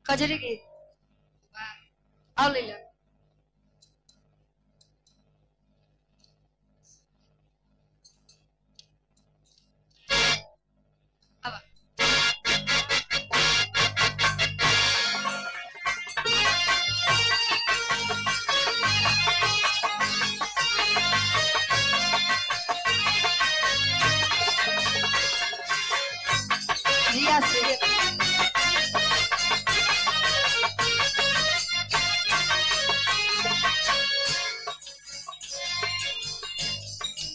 कजरी गीत आओ ले लो। अब रिया से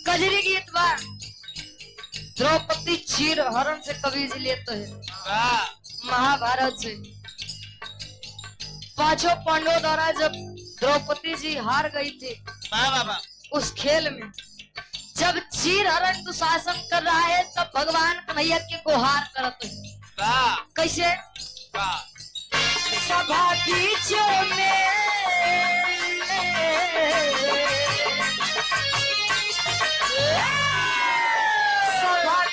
कजरी गीत बा द्रौपदी चीर हरण से कवि जी लेते हैं महाभारत से। पांचों पांडवों द्वारा जब द्रौपदी जी हार गई थी उस खेल में, जब चीर हरण दुशासन कर रहा है तब भगवान कन्हैया के गुहार करते हैं। कैसे? सभा बीचों में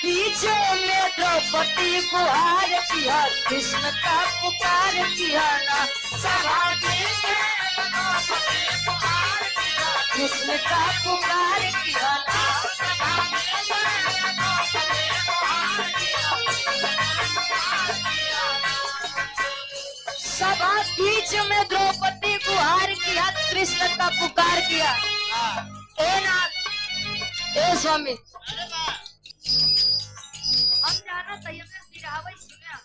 बीचों में द्रौपदी गुहार किया, कृष्ण का पुकार किया ना। सभा कृष्ण का पुकार किया ना। सभा बीच में द्रौपदी गुहार किया, कृष्ण का पुकार किया। ए नाथ, ए स्वामी, हम जाना चाहिए सिरावई सुना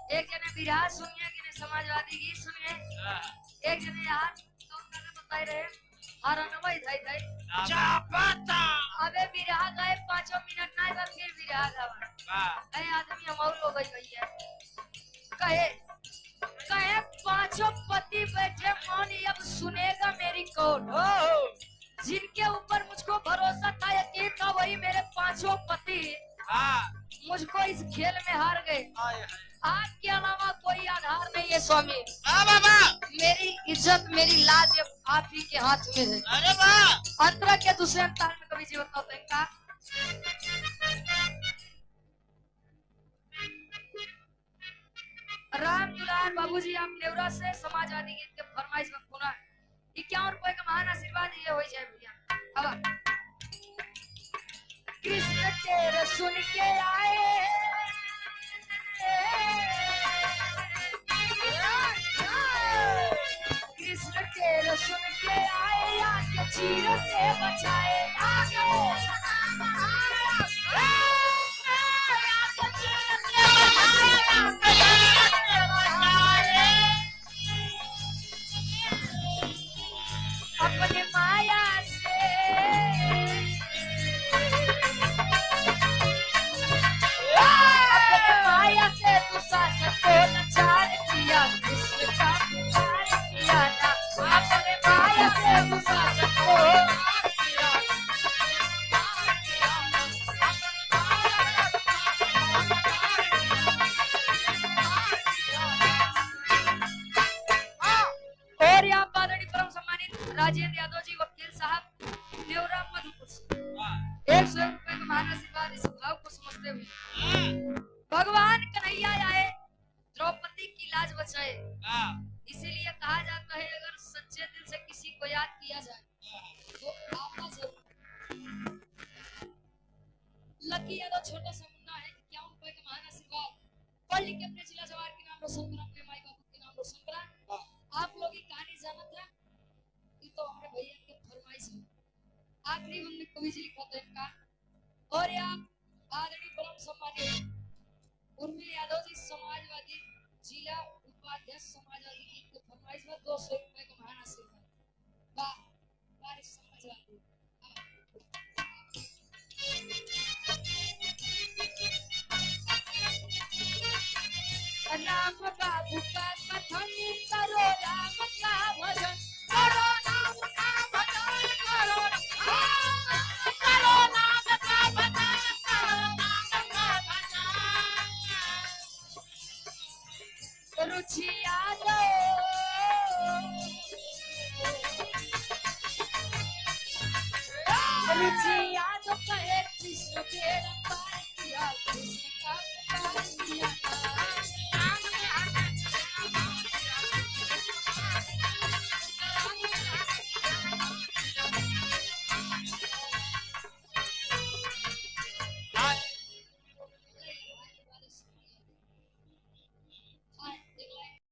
एक जने बिरहा सुनिए कि समाजवादी गीत सुनिए, एक जने यार तो बताई रहे हर अनवई थाई थाई अबे बिरहा गए 5 मिनट ना बस फिर बिरहा गावा ए आदमी हम और लोग गई है कहे कहे 5 पति बैठे मौन अब सुनेगा मेरी कौन। जिनके ऊपर मुझको भरोसा था यकीन था वही मेरे 5 पति मुझको इस खेल में हार गए। आपके अलावा कोई आधार नहीं है स्वामी। मेरी इज्जत मेरी लाज आप ही के हाथ में है। अरे वाह! अंतरा के दूसरे ताल में कभी जी बताओ तो इनका राम दुलार बाबूजी आप नेवरा से समाजवादी गीत के फरमाइश में पुनः 51 रुपए का महान आशीर्वाद ये हो जाए भैया। अब कृष्ण तेरे सुन के आए कृष्ण तेरे सुन के आए आके चीर से बचाए अपने माया से अपने माया से दुशासन को लाचार किया, कृष्ण का पुकार किया ना। अपने माया से दुशासन को और यहाँ आदरणीय परम सम्मानित राजेंद्र यादव जी वकील साहब नेवरा मधुपुर से 100 रुपए का महान आशीर्वाद इस भाव को समझते हुए भगवान कन्हैया आए द्रौपदी की लाज बचाए। इसीलिए कहा जाता है अगर सच्चे दिल से किसी को याद किया जाए तो आपका जरूर। लकी यादव छोटा सा मुन्ना है 51 रुपए का महान आशीर्वाद पढ़ लिख के अपने जिला जवार के नाम रोशन करा, अपने माई बाबू के नाम रोशन करा। आप लोग की कहानी जाना था ये तो हमारे भैया के फरमाइश है। आखिरी हमने कवि जी लिखा था इनका और आप आदरणीय परम सम्मानित उर्मिल यादव जी समाजवादी जिला उपाध्यक्ष समाजवादी के फरमाइश में 200 रुपए का महान आशीर्वाद। वाह बारिश समाजवादी राम बाबू का कथन करो, राम का भजन करो, राम का भजन करो, करो नाम बोली छी याद कहे